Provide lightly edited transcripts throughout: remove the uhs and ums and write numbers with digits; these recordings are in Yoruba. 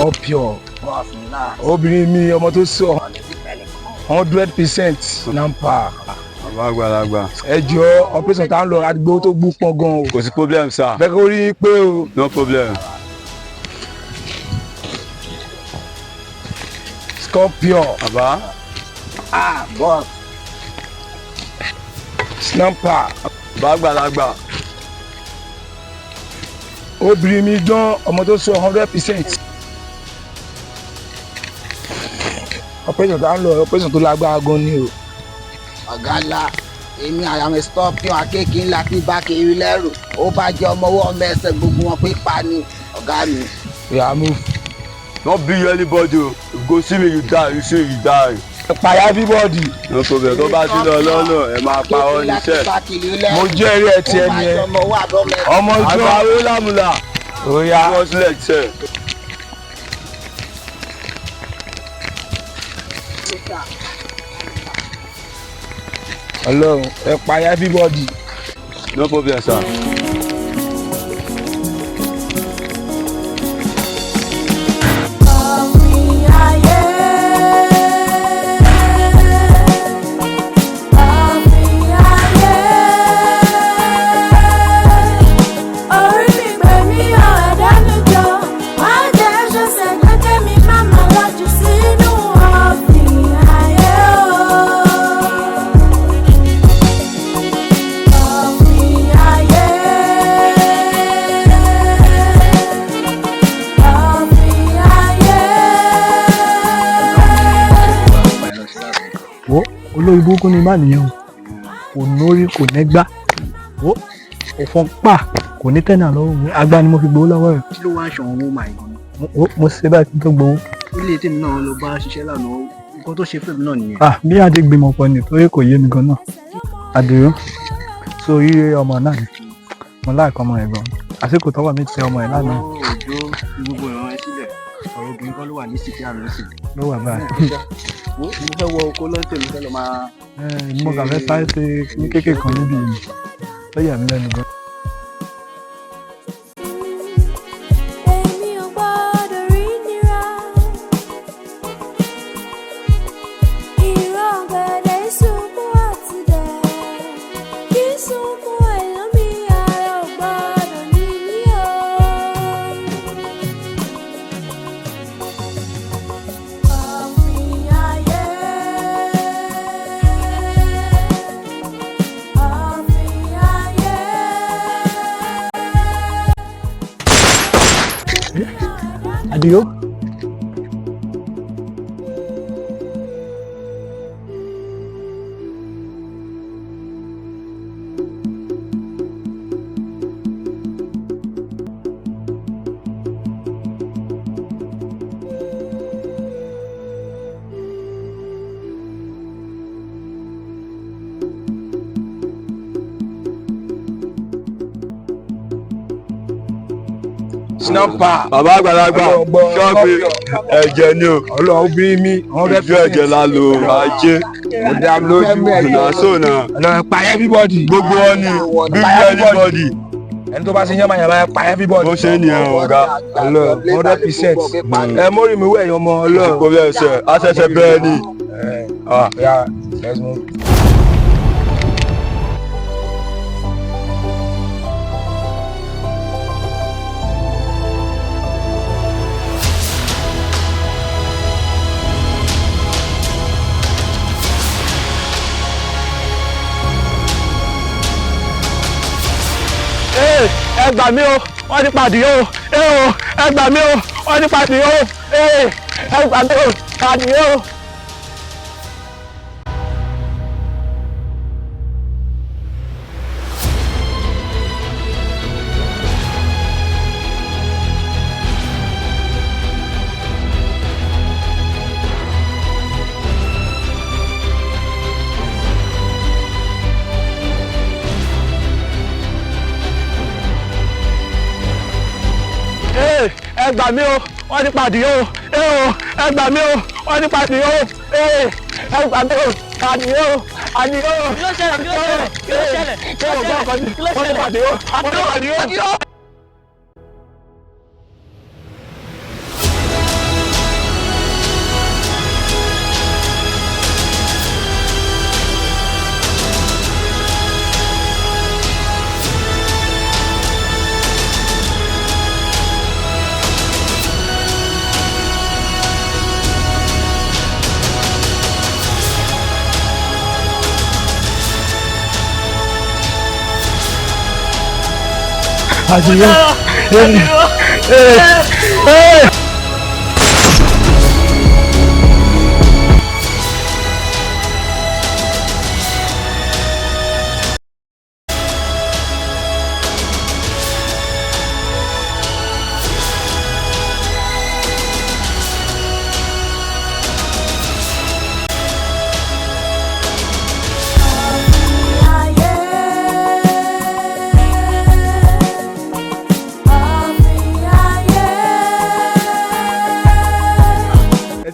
Scorpio. Obìnrin mi ọmọ tó sọ 100% nampa. Àgbàlagbà. Ẹ jọ̀ọ́ operation tá ń lọ àdúgbò tó gbó pọn gan o. Kò sí problem sir. Bẹ́ẹ̀ kó rí pé o. No problem. Scorpio. Bàbá. Boss. Snapper. Àgbàlagbà. Obìnrin mi gan ọmọ tó sọ 100%. Operation tá ń lọ operation tó lágbára gan ni o. Ọ̀gá ńlá èmi àyàmì Scorpio akéèké ńlá tí bá kiri lẹ́rù ó bá jẹ́ ọmọ ọwọ́ mẹ́sẹ̀ gbogbo wọn pípa ni ọ̀gá mi. Yeah, move. Don't be anybody o. If you go see me you die, you see you die. Pàyà everybody. No problem. Tó bá ti lọ lọ́nà ẹ máa pa ọ́ níṣẹ́. Mo jẹ́rìí ẹ̀ tiẹ̀ ni ẹ. Ọmọ ìjọ. Àgbàwé lámùlà. Ó yá. Wọ́n sílẹ̀ tẹ̀. Ọlọ́run ẹ pàyà everybody. No problem sir. Olórí burúkú ni má nìyẹn o kò nórí kò nẹ́gbá òfin pa kò ní tẹ́nà lọ́wọ́ agbá ni mo fi gbowó lọ́wọ́ rẹ̀. Kí ló wá aṣọ àwọn ọmọ àìgàn náà? Mo ṣe báyìí kí n tó gbowó. Ilé tèmi náà lọ bá ṣiṣẹ́ lánàá nǹkan tó ṣe fèmí náà nìyẹn. Bí adé gbìmọ̀ pọ̀ ni torí kò yé mi gan náà. Àdìrú so rí ọmọ náà ni mo láìka ọmọ ẹ̀ gan àsìkò tọ́wọ́ mi tẹ ọmọ ẹ̀ lánàá. Òjò gbogbo ìran ẹ sílẹ̀ ọ̀rọ̀ obìnrin kan ló wà ní sìkì àmì sí. Ló wà báyìí. Mo fẹ́ wọ oko lọ́tẹ̀ mi fẹ́ lọ máa. Mo kàn fẹ́ sáré ṣe ní kékeré kan níbi yìí tó yà mí lẹ́nu gan. Adio. Snapper. Bàbá àgbàlagbà ṣọ́ọ̀bì ẹ̀jẹ̀ ni o. Ọlọ́run bí mi. Ìjú ẹ̀jẹ̀ la lò ajé. Ó dá mi lójú. Nàásò náà. Ọlọ́run pàyà everybody. Gbogbo wọn ni bí anybody. Ẹni tó bá ṣe yánmà yánmà pàyà everybody. Bó ṣe nìyẹn ọ̀gá. Ọlọ́run 100%. Ẹ mórí mi wẹ̀ yan ọmọ Ọlọ́run. Kò bí ẹsẹ̀ àṣẹ̀ṣẹ̀ bẹ́ẹ̀ ni. Yeah, let's move. Ẹ gbà mí o wọ́n ti pàdé o ẹ gbà mí o wọ́n ti pàdé o ẹ gbà mí o pàdé o. Ẹ gbà mí o wọ́n ti pàdé o ẹ gbà mí o wọ́n ti pàdé o ẹ gbà mí o pàdé o àdé o. Kí ló ṣẹlẹ̀ kí ló ṣẹlẹ̀ kí ló ṣẹlẹ̀ kí ló ṣẹlẹ̀ kí ló ṣẹlẹ̀ wọ́n ti pàdé o wọ́n ti pàdé o.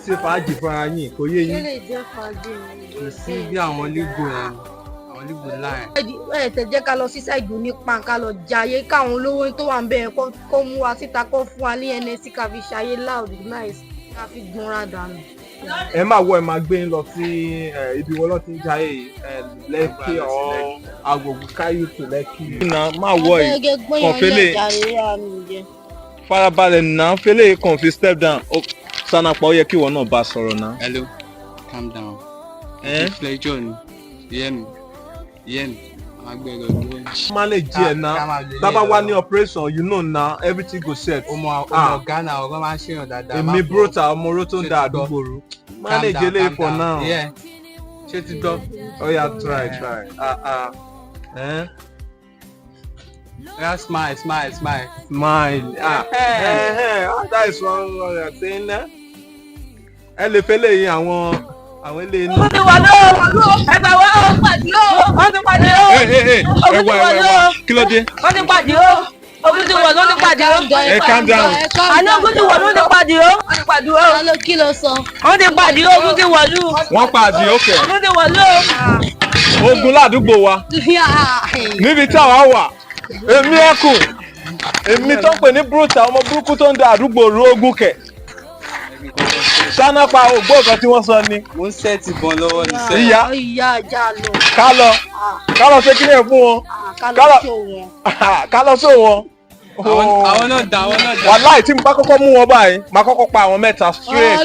ṣe fàájì fúnra yín kò yé yín. lè jẹ́ fàájì mi. kò sí bí àwọn lígò yẹn àwọn lígò láì. ẹ tẹ̀ jẹ́ ká lọ sí ṣáìdù nípa ká lọ jayé káwọn olówó tó wà ń bẹ̀ kó mú wa síta kó fún wa ní nsc ká fi ṣayé loud nice ká fi gbọ́nra dànù. ẹ máa wọ ẹ máa gbé yín lọ sí ibi wọn lọ ti ń jayé lẹ́kì ọ̀ agbègbè káyọ̀tì lẹ́kì. máa wọ ẹ kọ̀fẹ́lẹ̀ farabalẹ̀ náà fẹ́lẹ̀ kàn fi step down sanapa ó yẹ kí ìwọ náà bá sọ̀rọ̀ náà. hello calm down. ìfilẹ̀jọ́ ni ìyẹn agbẹ̀rẹ̀ ọdún. má lè jí ẹ náà bàbá wa ní operation you know na everything go set. ọmọ Ghana ọgọ́ máa ń ṣèyàn dáadáa. èmi brota ọmọ oró tó ń da àdúgbò rú. má lè jẹ́lé for now. ṣé ti gbọ́. oya try. Yeah, smile. That is one you're saying there. Ẹ lè fẹ́ lè yin àwọn ilé inú. Wọ́n ti wà lọ́wọ́ ẹgbẹ́ wọ́n pàdé o. Wọ́n ti pàdé o. Ẹwà kí ló dé? Wọ́n ti pàdé o. Ogun ti wọ̀ ló ti pàdé o. Ẹ calm down. Àná ogun ti wọ̀ ló ti pàdé o. Wọ́n ti pàdé o. kí ló sọ. Wọ́n ti pàdé o. Ogun ti wọ̀ lù. Wọ́n pàdé òkè. Ogun ti wọ̀ lù. Ogun ládùúgbò wa. Níbi tí àwa wà. Èmi ẹkùn. Èmi tó ń pè ní bruta ọmọ burúkú tó ń da àdúgbò rú ogun kẹ̀. Sanapa ògbó kan tí wọ́n sọ ni. mo ń sẹ́ẹ̀tì bọ́n lọ́wọ́ ní sẹ́ẹ̀. ìyá ajá lọ. ká lọ ṣe kílẹ̀ fún wọn. ká lọ sọ wọn. àwọn náà dá. Wàláì tí mo bá kọ́kọ́ mú wọn báyìí máa kọ́kọ́ pa àwọn mẹ́ta straight.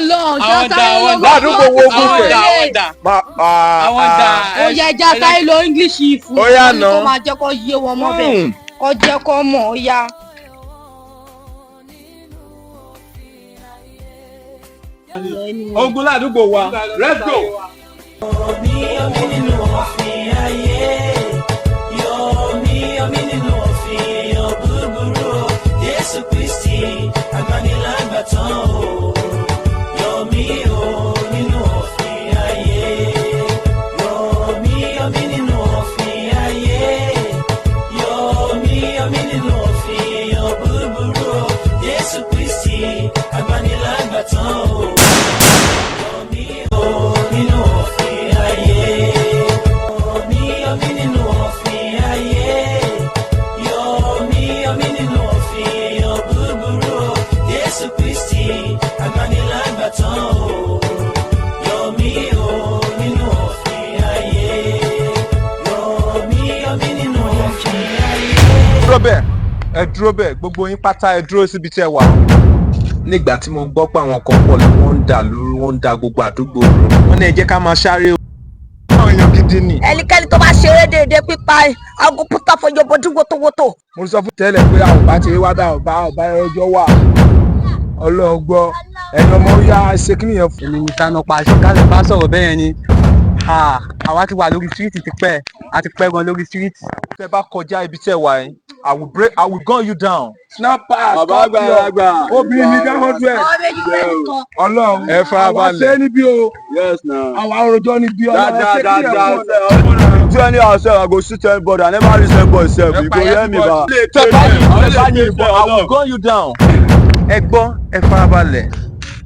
àwọn dá. Ládùúgbò wo ogun kẹ̀. àwọn dá. ó yẹ ẹja táyé lo English yìí fún Ó yá nà. kó máa jẹ́ kó yé wọn mọ́ bẹ́ẹ̀ kó jẹ́ kó mọ̀ ó yá. Ogun ládùúgbò wa let's go. Ẹ dúró bẹ́ẹ̀ gbogbo yín pátá ẹ dúró síbi tí ẹ wà. Nígbà tí mo gbọ́ pé àwọn kan pọ̀ lọ wọ́n ń dà lóru wọ́n ń da gbogbo àdúgbò rú. Wọ́n ní ẹ jẹ́ ká máa sáré o. Àwọn èèyàn gidi ni. ẹnikẹ́ni tó bá ṣeré déédéé pípa aago pútà fọjọ́ bọ́dún wótòwótò. Mo sọ fún tẹ́lẹ̀ pé àwọn bá ti rí wá bá ọba ẹjọ́ wà. Ọlọ́run gbọ́ ẹni ọmọ yá ṣe kí nìyẹn fún. èmi ní sáná pa aṣọ ká lè bá sọ̀rọ̀ bẹ́ẹ̀ yẹn ni. àwa ti wà lórí síríìtì ti pẹ́ a ti pẹ́ gan lórí síríìtì. Tẹ́ bá kọjá ibi tí ẹ wà yín I will gun you down. Snapper bàbá àgbàlagbà. obìnrin ní dáhọ́dúẹ̀. Ọlọ́run ẹ farabalẹ̀. àwọn ṣe níbí o. yes na. àwọn àròjọ níbí ọlọ́run ṣe kí nìyẹn fún. do any ourselves I go shoot anybody I never reach anybody sef you go hear me ba. Tẹ́ bá yìnbọn I will gun you down. Ẹ gbọ́ ẹ farabalẹ̀.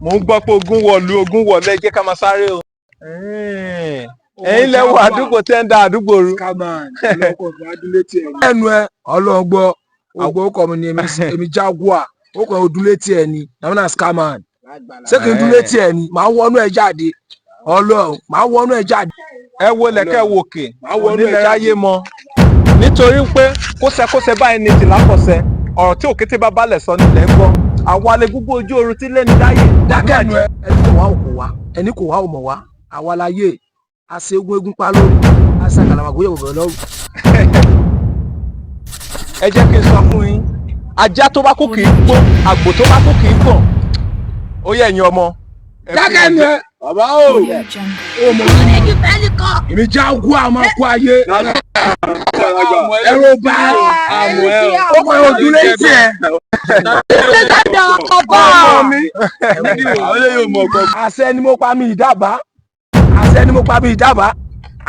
Mò ń gbọ́ pé ogun wọ̀lú ogun wọ̀lú ẹ jẹ́ ká máa sáré o. Ẹ̀yin lẹ́wọ̀ àdúgbò tẹ́ ń da àdúgbò rú. ẹnu ẹ Ọlọ́run gbọ́ ògbó ọkọ mi ni èmi Jaguar ó kàn ó dúlé tiẹ̀ ni nàmínà scaman ṣé kí n dúlé tiẹ̀ ni màá wọnú ẹ jáde Ọlọ́run màá wọnú ẹ jáde. Ẹ wo lẹ̀kẹ́ wòkè onílẹ̀ ráyé mọ́ nítorí pé kóṣẹkóṣẹ báyìí ní tìlákọ̀ṣẹ ọ̀rọ̀ tí òkété bá balẹ̀ sọ nílẹ̀ ń gbọ́ àwọn alẹ́ gbogbo ojú oorun tí lẹ́ni dáyé. dákẹ́ ẹnu ẹ ẹni kò wá ò kò wá ẹni kò wá ò mọ̀ wá àwa láyé àṣẹ egun pa lórí àṣẹ àkàlàmàgbé yẹ̀ wò lọ́rùn. Ẹ jẹ́ kí n sọ fún yín ajá tó bá kú kì í gbó àgbò tó bá kú kì í gbọ̀n ó yẹ ẹ̀yin ọmọ. dákẹ́ ni ẹ bàbá o mọ̀ èmi Jaguar àmọ́ kú ayé ẹ̀rọ bá ó kọ́ ojú létí ẹ̀. àṣẹ ni mo pa mi ìdábàá àṣẹ ni mo pa mi ìdábàá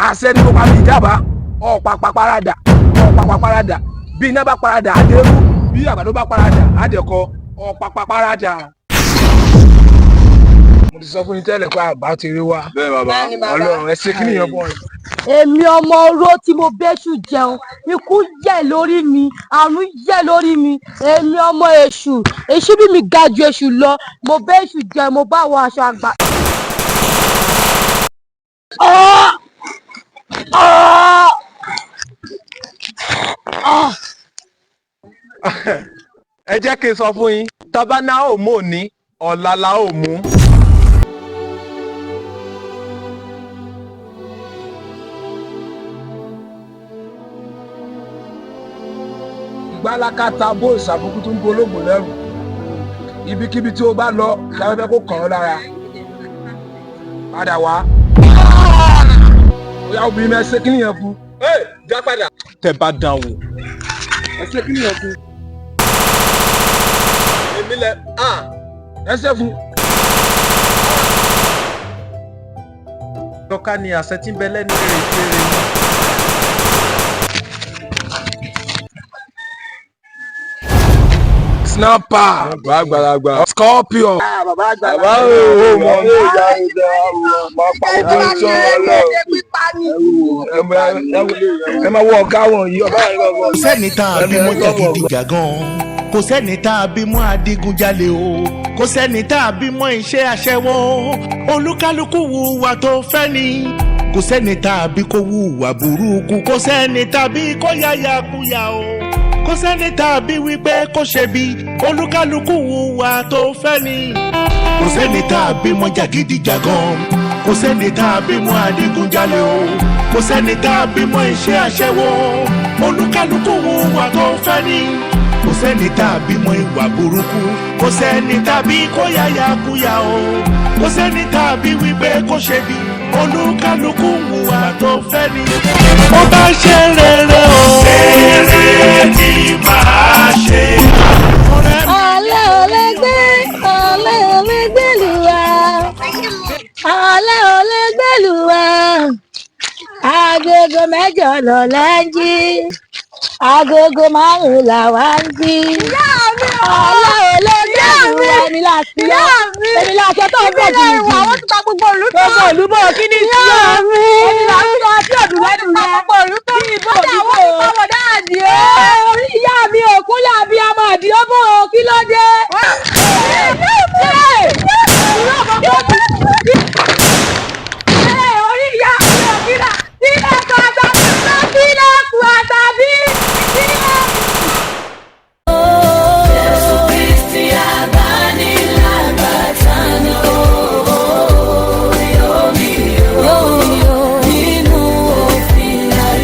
àṣẹ ni mo pa mi ìdábàá ọ̀pàpà parada bí iná bá parada àdéhùn bí àgbàdo bá parada àdẹ̀kọ ọ̀pàpà parada. mo ti sọ fún yín tẹ́lẹ̀ pé àgbà ti rí wa. bẹ́ẹ̀ bàbá Ọlọ́run ẹ ṣe kí nìyẹn bọ̀. èmi ọmọ oró tí mo bẹ́ṣù jẹun ikú yẹ̀ lórí mi àrùn yẹ̀ lórí mi èmi ọmọ èṣù bí mi ga ju èṣù lọ mo bẹ́ṣù jẹun mo bá wọ aṣọ àgbà. ẹ jẹ́ kí n sọ fún yín tábánà ò mú òní ọ̀la la ò mú. gbálákàtà bó ìsàbùkù tó ń bológun lẹ́rù ibikíbi tí o bá lọ kí a fẹ́ kó kàn ọ́ lára padà wá. ó yá obìnrin mẹ́ ṣe kí nìyẹn fún. já padà. tẹ́ bá dán wò. ẹ ṣe kí nìyẹn fún. èmi lẹ ẹ ṣe fún. lọ́ka ni àṣẹ tí ń bẹ lẹ́nu rẹ̀ kéré ni. Snapper àgbàlagbà Scorpion. bàbá bàbá o mọ ní ìjà ìjà máa pa gbogbo ìṣọ́ ọlọ́run. ẹ máa wọ ọ̀gá wọn yìí ọ̀gá yìí lọ́wọ́. kò sẹ́ni tá a bímọ jàgídíjàgan kò sẹ́ni tá a bímọ adigunjalè o kò sẹ́ni tá a bímọ iṣẹ́ aṣẹ́wó olúkálùkù hùwà tó fẹ́ ni kò sẹ́ni tá a bí kó hùwà burúkú kò sẹ́ni tá a bí kó yáyà kúyà o kò sẹ́ni tá a bí wípé kó ṣe bí olúkálùkù hùwà tó fẹ́ ni kò sẹ́ni tá a bímọ jàgídíjàgan kò sẹ́ni tá a bímọ adigunjalè o kò sẹ́ni tá a bímọ iṣẹ́ aṣẹ́wó olúkálùkù hùwà tó fẹ́ ni kò sẹ́ni tá a bímọ ìwà burúkú kò sẹ́ni tá a bí kó yáyà kúyà o kò sẹ́ni tá a bí wípé kó ṣe bí olúkálùkù hùwà tó fẹ́ ni. ó bá ṣe rere o. rere ni màá ṣe. ọ̀lẹ́ gbẹ́lùwà ọ̀lẹ́ gbẹ́lùwà agogo mẹ́jọ lọ́lẹ́ ń jí agogo márùn-ún làwa ń jí. ọ̀lẹ́ gbẹ́lùwà èmi láti yọ èmi láti tó ń bọ̀ jù jù. àwọn ti ta gbogbo òlú tó. gbogbo òlú bò kí ni tí yọ. èmi láti sọ sí ọ̀dùn lẹ́nu rẹ. gbogbo òlú tó kí ìbò àwọn ìpamọ́ dáàdì o. ìyá mi ò kúnlẹ̀ àbí ọmọ àdìọ́ bò ó kí ló dé. orí ìyá mi ò kíra sílẹ̀ kọ́ àtàbí sílẹ̀ kù àtàbí sílẹ̀. Jésù Kristi àgbànílágbàtà ni nínú òfin láyé.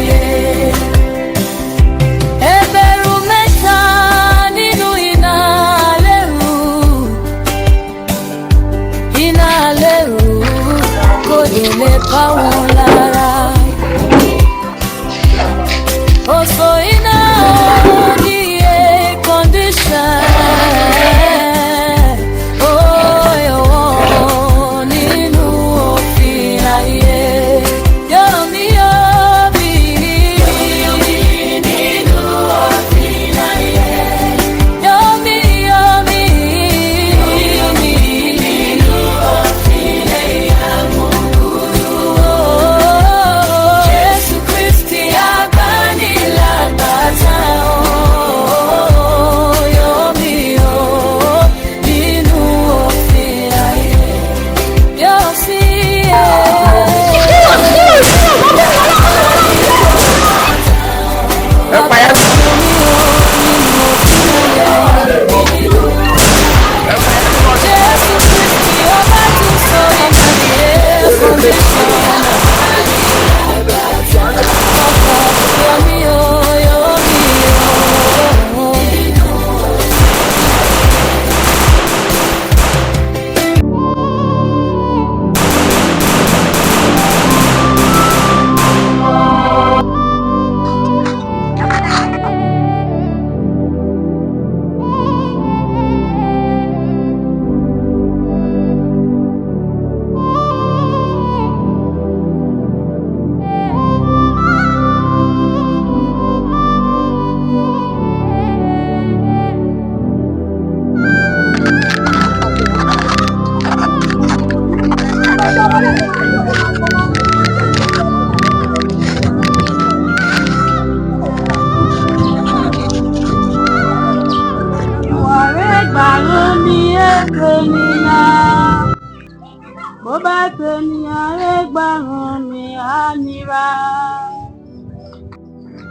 ènìyàn rẹ̀ gbàrún mi á nira.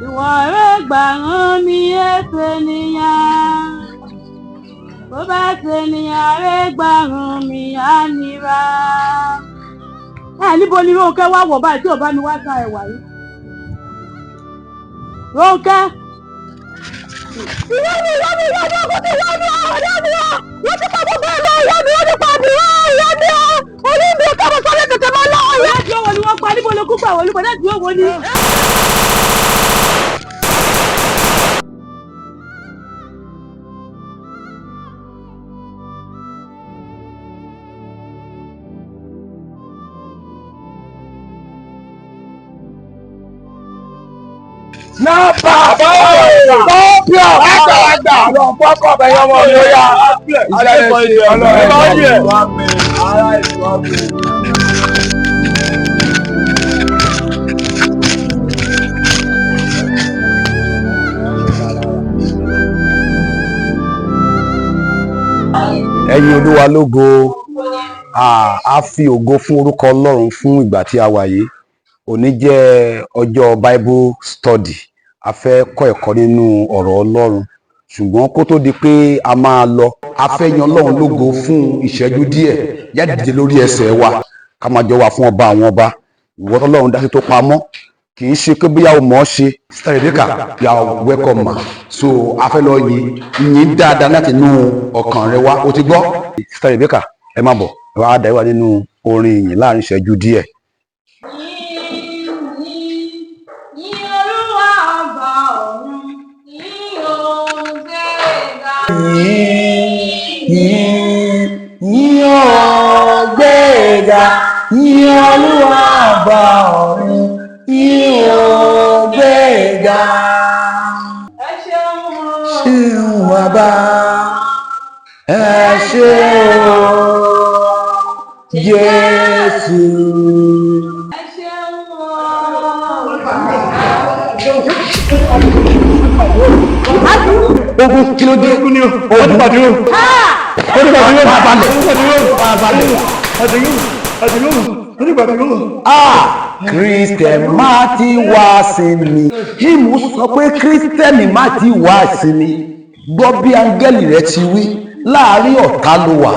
Ìwọ rẹ̀ gbàrún mi èsè nìyàn. Bó bá ṣe ènìyàn rẹ̀ gbàrún mi á nira. Níbo ni Rónkẹ́ wá wọ̀ báyìí tí ò bá mi wá ta ẹ̀wà yìí? Rónkẹ́. Ìwọ ni ọkọ tí wọ́n ní ọ̀rẹ́ mi ọ́. Wọ́n ti pa gbogbo ẹ̀ lọ ìyá mi, wọ́n ti pa mi ọ́ ìyá mi ọ́. Orí mi ò kẹ́mọ̀ sọ́lé tètè máa lọ ọ̀yá. Láti ọwọ́ ni wọ́n pa níbo ló kú gbà wọlé pẹ̀lú láti ọwọ́ ni. Nàbà Scorpio àgbàlagbà lọ fọ́kọ̀ bẹ̀yẹ ọmọ mi ó yá ìṣẹ̀lẹ̀ sí ọlọ́run ara ìṣọ́bù. Ẹ̀yin Olúwa lógo, a fi ògo fún orúkọ Ọlọ́run fún ìgbà tí a wà yìí. Òní jẹ́ ọjọ́ Bible study. A fẹ́ kọ́ ẹ̀kọ́ nínú ọ̀rọ̀ Ọlọ́run. Ṣùgbọ́n kó tó di pé a máa lọ, a fẹ́ yan Ọlọ́run lógo fún ìṣẹ́jú díẹ̀. Yádìde lórí ẹsẹ̀ wa, ká máa jọ wà fún ọba àwọn ọba. Ìwọ t'Ọlọ́run dá sí tó pamọ́. Kì í ṣe pé bóyá o mọ̀ ọ́ ṣe. Sister Rebecca, you are welcome ma. So a fẹ́ lọ yìn dáadáa láti inú ọkàn rẹ wá. O ti gbọ́? Sister Rebecca, ẹ má bọ̀. Ẹ wá dá ìwà nínú orin ìyìn láàrin ìṣẹ́jú díẹ̀. Yìn ọ̀gbẹ́ga, yìn Olúwa ọba ọ̀run, yìn ọ̀gbẹ́ga. Ẹ ṣeun bàbá, ẹ ṣé o Jésù. Ẹ ṣeun Ogun kí ló dé? Ogun ni o. Ogun pàdé o. Ogun pàdé o. Kristẹn má ti wá sí mi. Hímù sọ pé Kristẹni má ti wá sí mi. Gbọ́ bí áńgẹ́lì rẹ ti wí, láàárín ọ̀tá ló wà,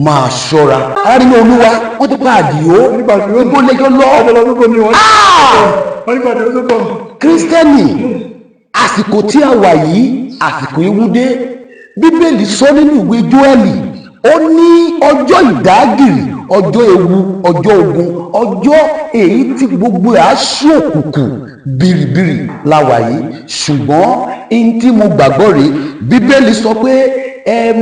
máa ṣọ́ra. Aráàlú Olúwa, wọ́n ti pa Àdìó. Ibo lẹ́jọ́ lọ. Kristẹni, àsìkò tí a wà yìí, àsìkò ìwúdé. Bíbélì sọ nínú ìwé Jóẹ́lì, ó ní ọjọ́ ìdágìrì, ọjọ́ ewu, ọjọ́ ogun, ọjọ́ èyí tí gbogbo ẹ̀ á ṣí òkùnkùn bìrìbìrì la wà yìí. Ṣùgbọ́n ihun tí mo gbàgbọ́ rèé, Bíbélì sọ pé ẹ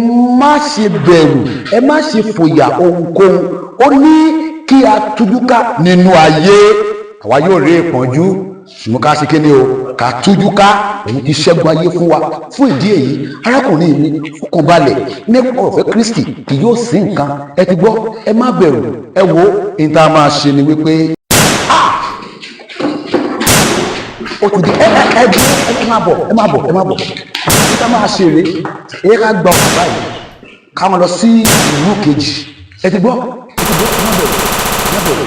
má ṣe bẹ̀rù, ẹ má ṣe fòyà ohunkóhun. Ó ní kí a tújúká nínú ayé. Àwa yóò rí ìpọ́njú, ṣùgbọ́n ká ṣe kíni o, ká tújú ká. Òun ti ṣẹ́gun ayé fún wa. Fún ìdí èyí, arákùnrin mi fọkànbalẹ̀ nípa ọ̀fẹ́ Kristi kì yóò sí nǹkan. Ẹ ti gbọ́, ẹ má bẹ̀rù. Ẹ wo ní tá a máa ṣe ni wípé ó ti di ẹ má bọ̀. Ní tá a máa ṣe rèé, ẹ ká gba ọ̀pá báyìí, ká wọn lọ sí ìlú kejì. Ẹ ti gbọ́, ẹ má bẹ̀rù.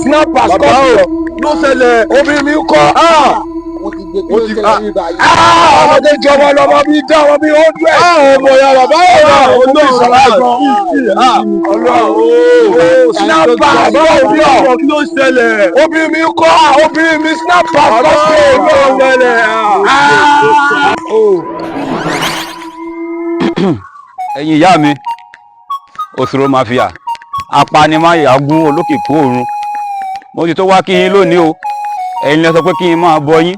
Snapper scorpion ló ṣẹlẹ̀ obìnrin mi kọ́ ó ti ọmọdé jọmọ lọmọ mi dá ọmọ mi 100. ọmọ ya bàbá ọ̀rọ̀ olú ìṣọ̀lá gan. Snapper scorpion kí ló ṣẹlẹ̀ obìnrin mi kọ́ obìnrin mi snapper scorpion ló ṣẹlẹ̀. ẹ̀yin ìyá mi òṣèré mafia apanimáyàgún olókìkú òrun mo ti tó wá kí yín lónìí o ẹ̀yin lẹ sọ pé kí n máa bọ yín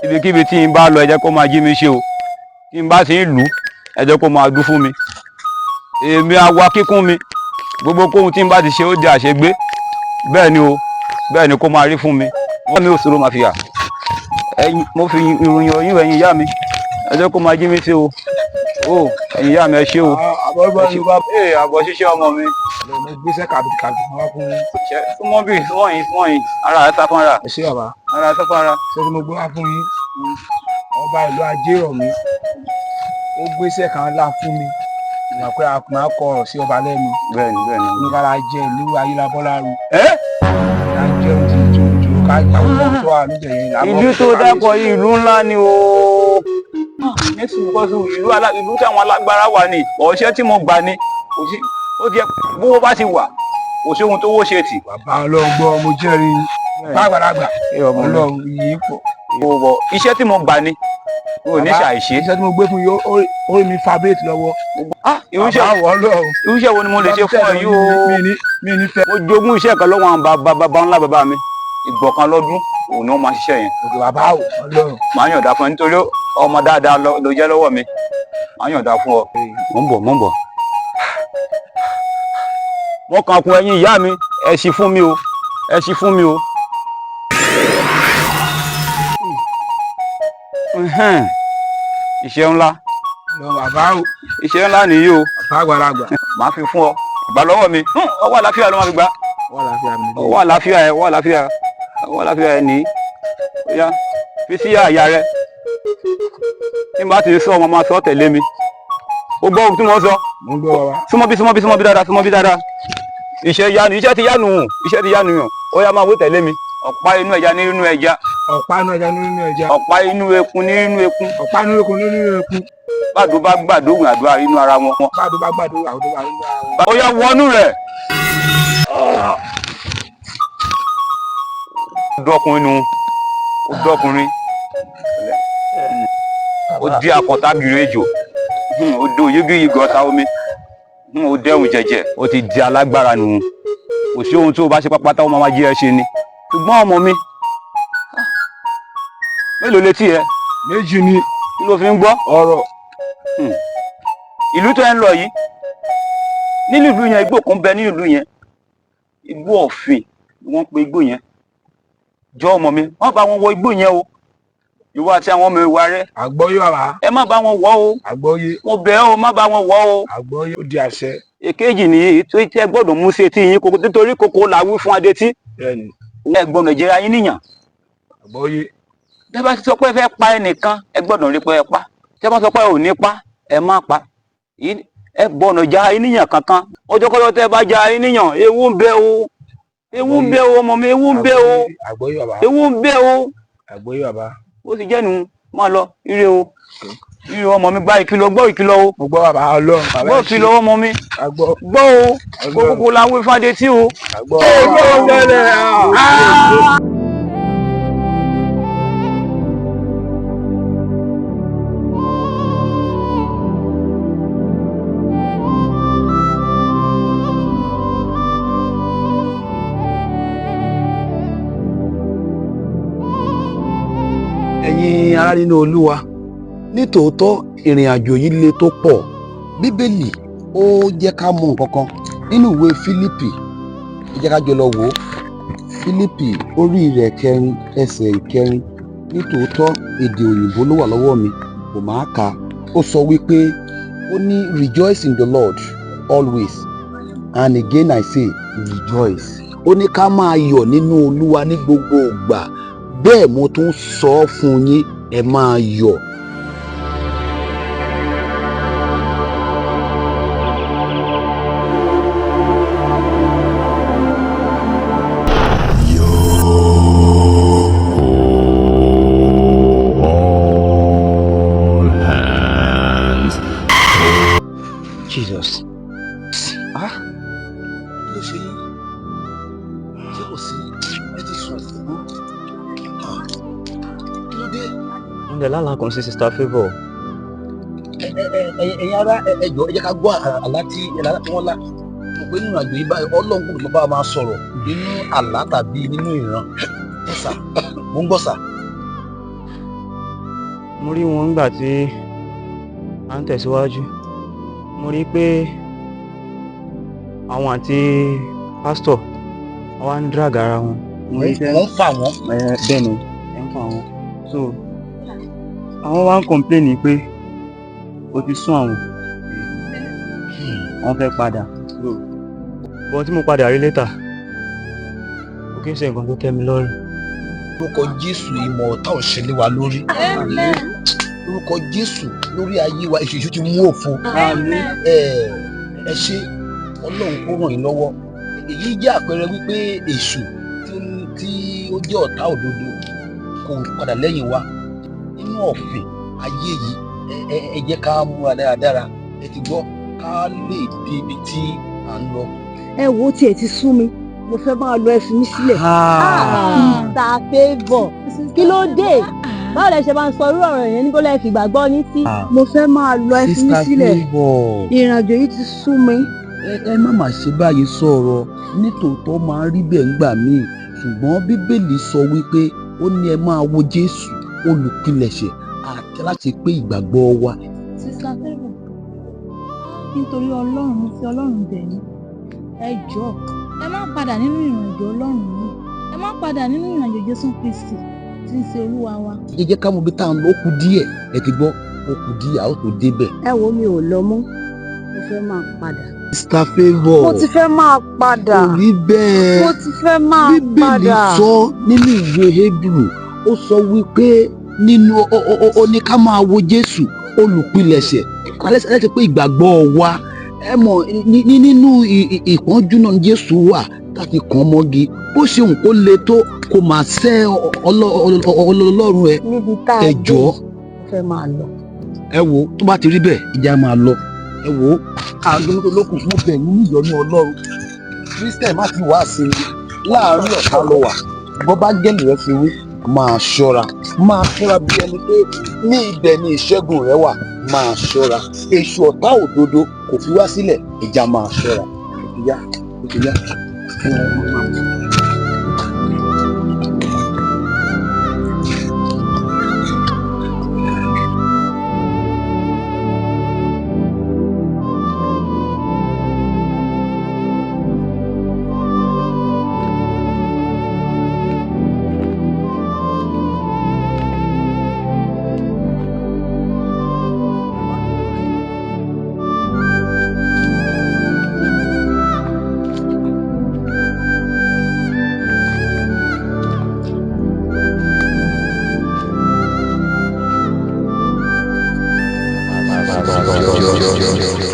ibikíbi tí n bá lọ ẹ jẹ́ kó máa jí mi ṣe o tí n bá ti ń lù ẹ jẹ́ kó máa dún fún mi èmi awa kíkún mi gbogbo kóhun tí n bá ti ṣe ó di àṣegbé bẹ́ẹ̀ ni o bẹ́ẹ̀ ni kó máa rí fún mi wọ́n mi òṣèré mafia ẹ̀yin mo fi ìròyìn ọyún ẹ̀yin ìyá mi ẹ jẹ́ kó máa jí mi ṣe o ẹ̀yin ìyá mi ẹ ṣé o àbọ̀ ṣíṣe ọmọ mi. mo gbéṣẹ́ kàbìkàbì wá fún yín. súnmọ́ bí súnmọ́ yín ara ẹ̀ sáfún ara. ẹ ṣé bàbá. ara ẹ̀ sáfún ara. ṣé tí mo gbé wá fún yín ọba ìlú ajé rọ̀ mí ó gbéṣẹ́ kan lá fún mi ìgbà pé a máa kọ ọ̀rọ̀ sí ọba lẹ́nu. bẹ́ẹ̀ni. nígbà la jẹ ìlú ayélabọ́láru. la jẹ oúnjẹ ìjòjò ká àwọn ọmọ tó wà níbẹ̀ yẹn. ìlú tó dákọ̀ yìí ìlú ńlá ni o. ìlú tí àwọn alágbára wà ní ọ̀ṣẹ́ tí mo gbà ní ó jẹ́ bówó bá ti wà kò sí ohun tó wó ṣe tì. bàbá ọlọ́run gbọ́ mo jẹ́rìí gbàgbàlagbà ọlọ́run yìí pọ̀. iṣẹ́ tí mo gbà ní o ní ṣàìṣe. iṣẹ́ tí mo gbé fún yìí orí mi fabrate lọ́wọ́. irúṣẹ́ wo ni mo lè ṣe fún ẹ yìí o. mi ní fẹ́. mo jogún iṣẹ́ kan lọ́wọ́ àwọn bàbá ńlá bàbá mi ìgbọ̀kan lọ́dún òun ni wọ́n máa ṣiṣẹ́ yẹn. bàbá ọlọ́run. màá yọ̀ǹda fún ẹ nítorí ọmọ dáadáa ló jẹ́ lọ́wọ́ mi màá yọ̀ǹda fún ọ. mo ń bọ̀. wọ́n kàn kún ẹ̀yin ìyá mi ẹ ṣí fún mi o ẹ ṣí fún mi o. iṣẹ́ ńlá. bàbá o. iṣẹ́ ńlá nìyí o. bàbá àgbàlagbà. màá fi fún ọ ìgbà lọ́wọ́ mi ọwọ́ àlàáfíà ló máa fi gbà. ọwọ́ àlàáfíà ẹ nìyí. ó yá fi sí àyà rẹ tí n bá ti sọ ọmọ máa sọ tẹ̀lé mi ó gbọ́ ohun tí mo sọ. mo ń gbọ́ wa. súnmọ́ bí dáadáa iṣẹ́ ti yánu yàn ó yá máa wó tẹ̀lé mi ọ̀pá inú ẹja nínú ẹja. ọ̀pá inú ẹja nínú ẹja. ọ̀pá inú ekun nínú ekun. ọ̀pá inú ekun nínú ekun. gbàdó bá gbàdó àdúrà inú ara wọn. gbàdó bá gbàdó àdúrà inú ara wọn. ó yá wọnú rẹ̀. ó dọ́kùnrin ó di àkọ́tà gírí ejò ó do yígí gọta omi ó dẹ́hùn jẹ̀jẹ̀ ó ti di alágbára nù kò sí ohun tó o bá ṣe pápátá ó máa jí ẹ ṣe ni ṣùgbọ́n ọmọ mi mélòó létí ẹ. méjì ni. kí ló fi ń gbọ́. ọ̀rọ̀. ìlú tó ẹ ń lọ yìí nínú ìlú yẹn igbó kan bẹ nínú ìlú yẹn igbó Ofin ni wọ́n pe igbó yẹn jọ ọmọ mi wọ́n bá wọn wọ igbó yẹn o ìwọ àti àwọn ọmọ ìwà rẹ. àgbọ́yé bàbá. ẹ má bá wọn wọ̀ o. àgbọ́yé. mo bẹ̀ ọ́ má bá wọn wọ̀ o. àgbọ́yé ó di àṣẹ. èkejì nìyí tó tẹ gbọ́dọ̀ mú sí etí yín kókó nítorí kókó la wí fún adétí. bẹ́ẹ̀ni. ẹ gbọ́dọ̀ jẹra yín níyàn. àgbọ́yé. bẹ́ẹ̀ bá ti sọ pé ẹ fẹ́ pa ẹnìkan ẹ gbọ́dọ̀ rí pé ẹ pa tẹ́ bá sọ pé ò ní pa ẹ má pa ẹ gbọ́dọ̀ já yín níyàn kankan ọjọ́ kọ́jọ́ tẹ́ bá já yín níyàn ewu ń bẹ o ewu ń bẹ o ọmọ mi ewu ń bẹ o àgbọ́yé bàbá. ewu ń bẹ o. àgbọ́yé bàbá. ó ti jẹ́ nu máa lọ ire o ire ọmọ mi gba ìkìlọ̀ gbọ́ ìkìlọ̀ o. mo gbọ́ bàbá ọlọ́run. gbọ́ ìkìlọ̀ ọmọ mi gbọ́ o kókó la wí fàdé tí o. ẹ̀yin ará nínú olúwa nítòótọ́ ìrìn àjò yìí le tó pọ̀ bíbélì ó jẹ́ ká mọ̀ nǹkan kan nínú ìwé Fílípì ẹ jẹ́ ká jọ lọ wò ó Fílípì orí rẹ̀ kẹrin ẹsẹ̀ ìkẹrin nítòótọ́ èdè òyìnbó ló wà lọ́wọ́ mi kò máa kà ó sọ wípé ó ní rejoice in the Lord always and again I say rejoice. Ó ní ká máa yọ̀ nínú Olúwa ní gbogbo ìgbà. Bẹ́ẹ̀ mo tún sọ fún yín, ẹ máa yọ̀. Jesus. Ah? Ló ṣe yín? Ṣé kò sí? Ẹ ti sùn. Kí ló dé? Ǹjẹ́ lálàá kan sí Sister Favour? Ẹ̀yin ará ẹ jọ̀ọ́ ẹ jẹ́ ká gbọ́ àlá tí wọ́n lá. Mo pé nínú àjò yìí báyìí Ọlọ́run kò bá máa sọ̀rọ̀ nínú àlá tàbí nínú ìran. Ẹ sà, mo ń gbọ́ sà. Mo rí wọn nígbà tí à ń tẹ̀síwájú. Mo rí pé àwọn àti pásítọ̀ wọ́n ń drag ara wọn. Wọ́n ń fà wọ́n. Bẹ́ẹ̀ ni, ẹ̀ ń fà wọ́n. So àwọn wá ń complain pé ó ti sún àwọn. Wọ́n fẹ́ padà. Bọ́n tí mo padà rí later, ó kí ń ṣe nǹkan tó tẹ́ mi lọ́rùn. Orúkọ Jésù ìmọ̀ ọ̀tá ò ṣe lé wa lórí. Orúkọ Jésù lórí ayé wa ìṣèṣù ti mú òfo. Ẹ ṣe Ọlọ́run kó ràn yín lọ́wọ́. Èyí jẹ́ àpẹẹrẹ wípé èṣù tí ó jẹ́ ọ̀tá òdodo kò padà lẹ́yìn wa. Nínú ọ̀fìn ayé yìí ẹ jẹ́ ká múra dáradára. Ẹ ti gbọ́ ká lè dé ibi tí à ń lọ. Ẹ wo tiẹ̀ ti sún mi, mo fẹ́ máa lọ ẹ fi mí sílẹ̀. Mr. Favour, kí ló dé? Báwo lẹ ṣe máa ń sọ irú ọ̀rọ̀ yẹn níbo lẹ fi gbàgbọ́ yín sí? Mo fẹ́ máa lọ ẹ fi mí sílẹ̀. Ìrìnàjò yìí ti sún mi. Ẹ má má ṣe báyìí sọ̀rọ̀, nítòótọ́ máa ń rí bẹ́ẹ̀ ńgbà míì, ṣùgbọ́n Bíbélì sọ wípé ó ní ẹ máa wo Jésù olùpilẹ̀ṣẹ̀ àti láti pé ìgbàgbọ́ wa. Sister Favour, nítorí Ọlọ́run mo fi Ọlọ́run bẹ̀ yín, ẹ jọ̀ọ́ ẹ má padà nínú ìrìnàjò Ọlọ́run yìí, ẹ má padà nínú ìrìnàjò Jésù Kristi tí ń ṣe Olúwa wa. Ẹ jẹ́ ká mọ ibi tá à ń lọ, ó kù díẹ̀, ẹ ti gbọ́, ó kù díẹ̀, a ó tó débẹ̀. Ẹ wo mi ò lọ mọ́, mo fẹ́ máa padà. Sister Favour, Mo ti fẹ́ máa padà. Kò rí bẹ́ẹ̀. Mo ti fẹ́ máa padà. Bíbélì sọ nínú ìwé Hébérù, ó sọ wípé nínú ó ní ká máa wo Jésù olùpilẹ̀ṣẹ̀ láti pé ìgbàgbọ́ wa. Ẹ mọ̀ nínú ìpọ́njú náà Jésù wà láti kàn mọ́gi, bó ṣe òun kó le tó kó máa sẹ́ Ọlọ́run ẹ. Níbi tá a ẹ jọ̀ọ́, mo fẹ́ máa lọ. ẹ wo tó bá ti rí bẹ́ẹ̀ ìjà máa lọ. Ẹ wo àgbẹ̀lódé lókun mo bẹ̀ yín níyọnu Ọlọ́run. Christian má ti wá sí i láàárín ọ̀tá lọ wà. Bọ́ bá gẹ́lì rẹ fi wí, máa ṣọ́ra bí ẹni pé ní ibẹ̀ ni ìṣẹ́gun rẹ wà. Máa ṣọ́ra. Èṣù ọ̀tá òdodo kò fi wá sílẹ̀, ìjà máa ṣọ́ra. Ó ti yá.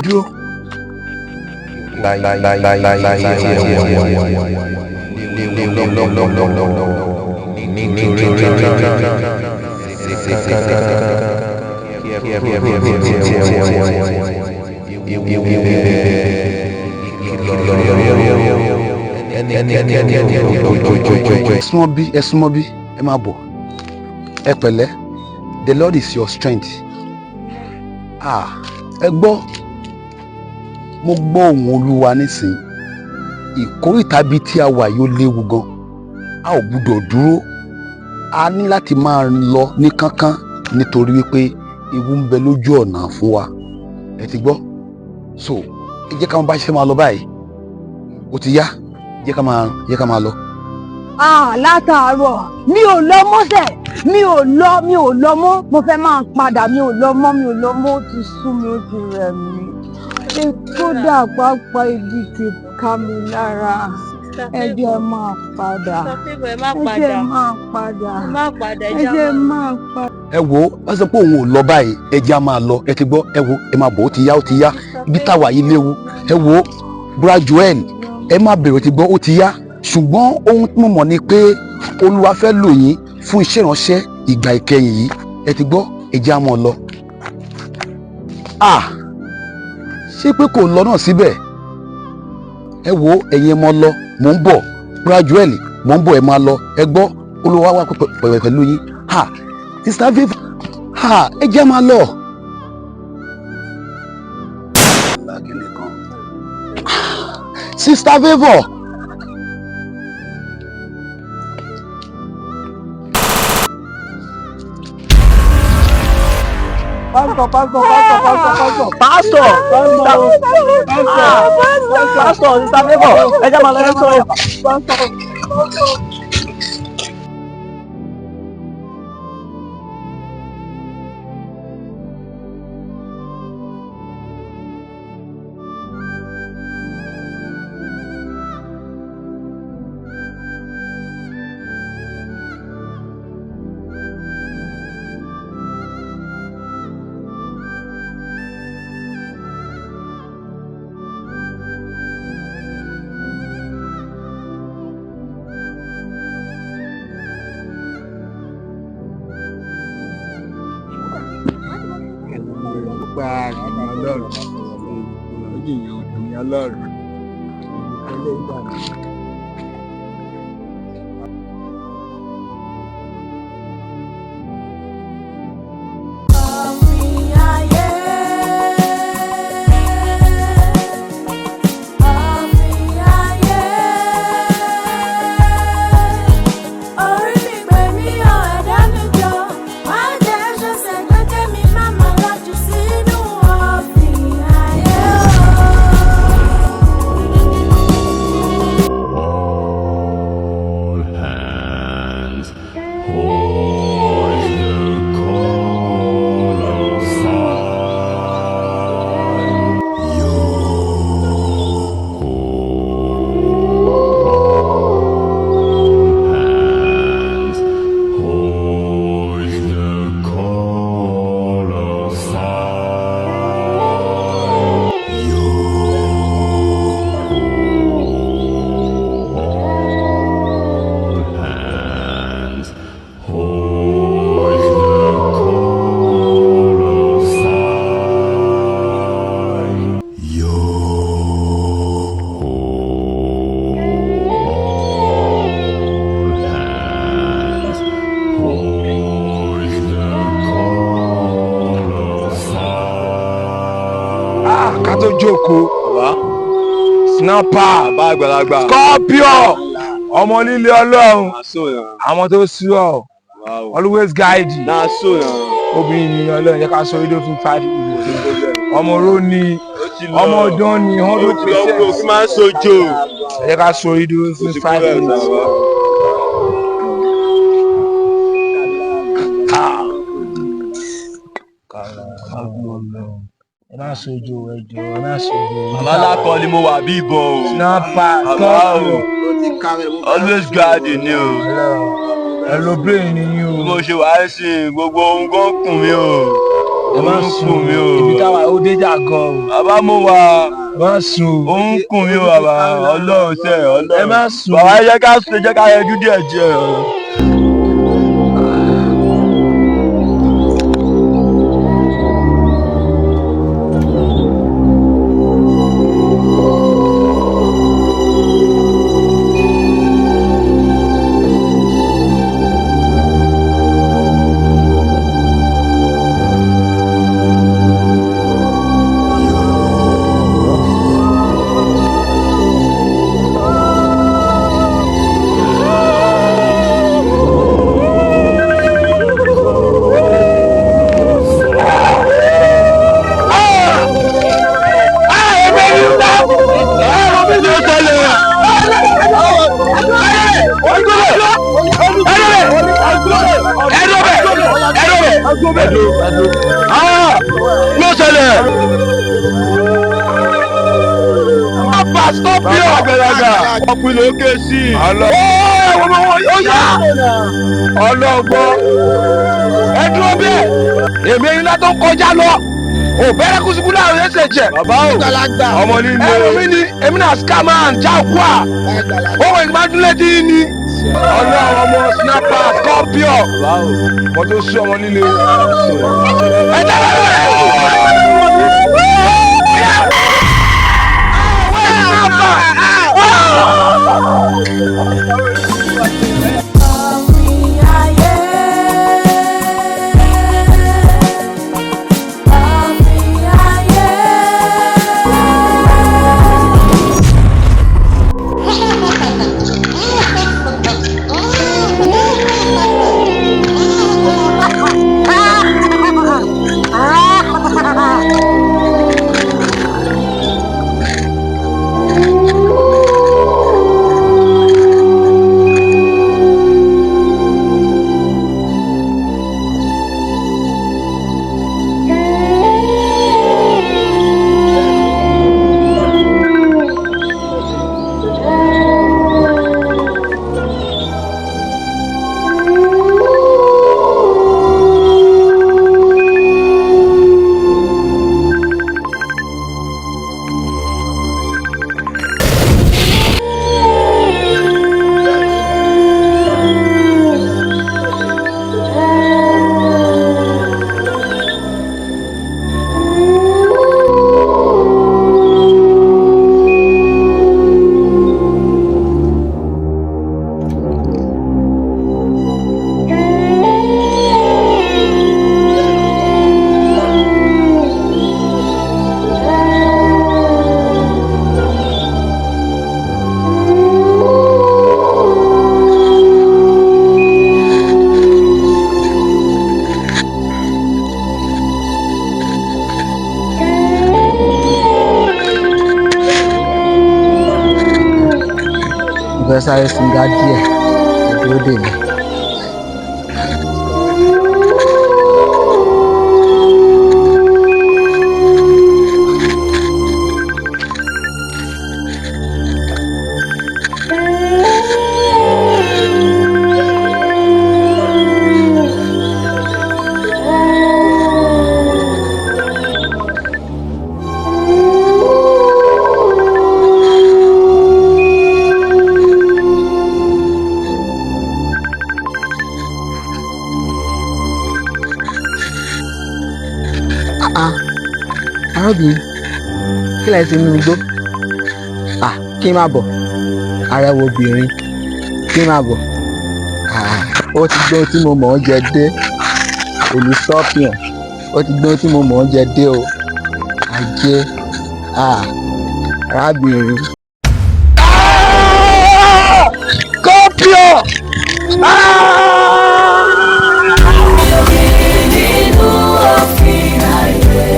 Dúró. Ẹ súnmọ́ bí, ẹ máa bọ̀. Ẹ pẹ̀lẹ́, the Lord is your strength. Ẹ gbọ́, mo gbọ́ ohùn Olúwa nísìnyí. Ìkórìtà bíi tí a wà yóò léwu gan. A ò gbúdọ̀ dúró. A ní láti máa lọ ní kánkán nítorí wípé ewu ń bẹ lójú ọ̀nà fún wa. Ẹ ti gbọ́? So, ẹ jẹ́ ká máa bá ṣe máa lọ báyìí. Ó ti yá, jẹ́ ká máa lọ. Látàárọ̀ mi ò lọ mọ́sẹ̀, mi ò lọ mọ́, mo fẹ́ máa padà, mi ò lọ mọ́, ó ti sú mi, ó ti rẹ̀ mí. kódà pápá igi ti ká mi lára ẹ jẹ́ máa padà ẹ jẹ́ máa padà ẹ jẹ́ máa padà. ẹ wo wọ́n sọ pé òun ò lọ báyìí ẹ jẹ́ á máa lọ ẹ ti gbọ́ ẹ wo ẹ máa bọ̀ ó ti yá ibi táwa yìí léwu ẹ wo bra Joel ẹ má bẹ̀rù ti gbọ́ ó ti yá ṣùgbọ́n ohun tí mo mọ̀ ni pé Olúwa fẹ́ lò yín fún iṣẹ́ ìránṣẹ́ ìgbà ìkẹyìn yìí ẹ ti gbọ́ ẹ jẹ́ á máa lọ. ṣé pé kò lọ náà síbẹ̀ ẹ wo ẹ̀yin ẹ máa lọ mò ń bọ̀ bra Joel mò ń bọ̀ ẹ máa lọ ẹ gbọ́ Olúwa wà pẹ̀lú yín Sister Favour ẹ jẹ́ máa lọ. Sister Favour. Pastor, Sister Favour, ẹ jẹ́ máa lọ sọ́yọ̀. Snapper Scorpion ọmọ líle Ọlọ́run àwọn tó sú ọ always guide obìnrin ni Ọlọ́run yẹ ká sọ orí ló fi fàdí ọmọ oró ni ọmọ ọdún ni 100% yẹ ká sọ orí ló fi fàdí. ẹ má sojo ẹjọ ẹ má sojo. bàbá alákọ ni mo wà bí ìbọn o. Snapper bàbá o always guide ni o. ẹ lo brain ni yín o. mo ṣe wàá sí gbogbo ohun kan kùn mí o. ẹ má sùn mí o. ibi táwa ó déjà gan o. bàbá mo wà. ẹ má sùn. ohun kùn mí o bàbá Ọlọ́run sẹ Ọlọ́run. ẹ má sùn. bàbá ẹ jẹ́ ká sùn ẹ jẹ́ ká yẹjú díẹ̀ díẹ̀. ló ṣẹlẹ̀. Bàbá àgbàlagbà ọkùnrin ló ké sí i. Ó yá ọlọ́gbọ́n ẹ dúró bẹ́ẹ̀ èmi iná tó ń kọjá lọ ò bẹ̀rẹ̀ kùsùkú láàrin ẹsẹ̀ jẹ. Bàbá o ọmọ nílé. ẹrù mi ni èmi náà scammer jákùá owó ìgbàdúlẹ̀ tí ń ní. ọlọ́run ọmọ snapper scorpion mo tó sí ọmọ líle. ẹ jẹ́ fẹ́ sáré singa díẹ̀ ẹ̀dúró dè mí. arábìnrin kí lẹ ṣe nínú igbó kí n má bọ̀ arẹwà obìnrin kí n má bọ̀ ó ti gbọ́ tí mo mọ̀ ọ́ jẹ dé olùsọ́pìàn ó ti gbọ́ tí mo mọ̀ ọ́ jẹ dé o ajé arábìnrin. Scorpion! Nínú òfin ayé,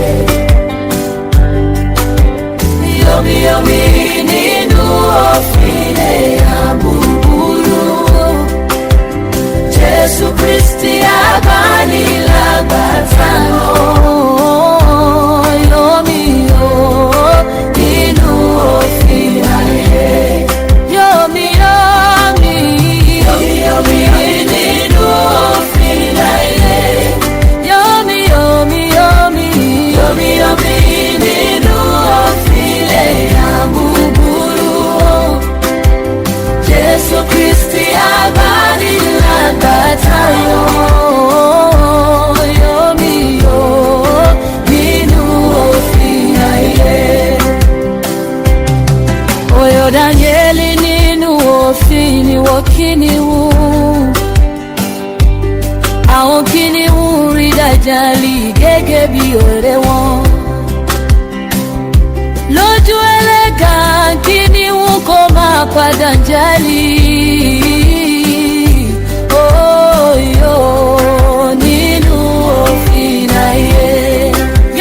yomi nínú òfin ẹ̀yà búburú. Jésù Kristi agbanilágbàtà yomi nínú òfin ayé. Yomi nínú òfin ayé. Yomi nínú òfin ẹ̀yà búburú. Jésù Kristi agbanilágbàtà yomi nínú òfin ayé. Oyo Danieli nínú òfin ni wọ́n kìnìún. Àwọn kìnìún rí Dájálì gẹ́gẹ́ bí ọ̀rẹ́ wọn. Lójú ẹlẹ́gàn kìnìún kò máa padà jálì.